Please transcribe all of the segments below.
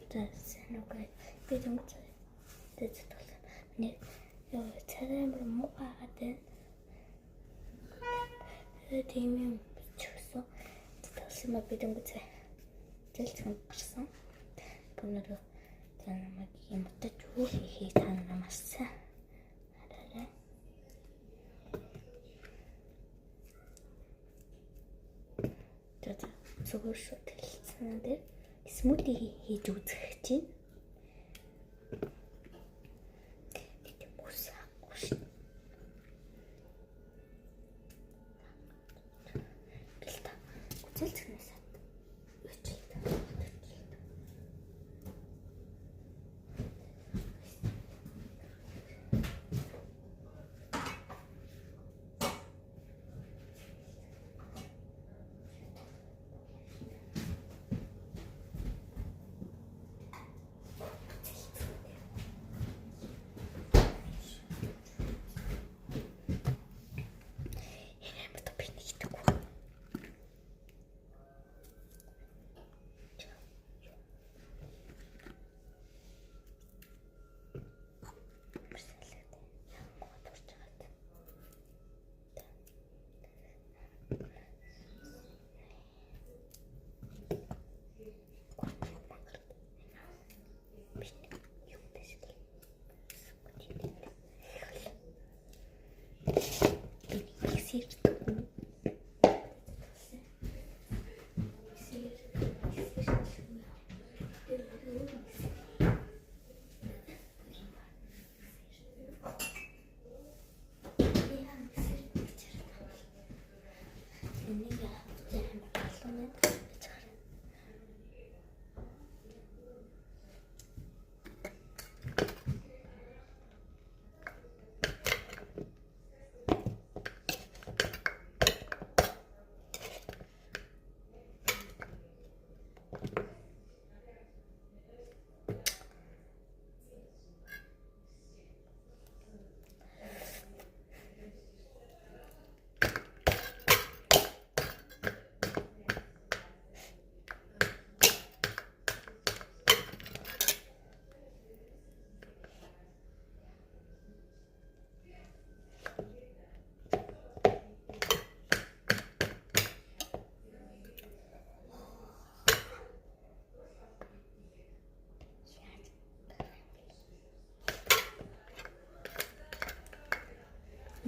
сайн уу би дөнгөж дэцэтгэл нэг ёо царай муу байгаад байна. Тийм юм чигсэн. Тэгсэн мэ би дөнгөж зэлцэн гарсан. Өнөөдөр та намайг юм утаж юу хийх та намаас хараарай. Тэгээд зүгээр шүү хэлсэн дээр смузи хийж үзэх чинь.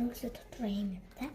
Нөөцөө дотор юм та.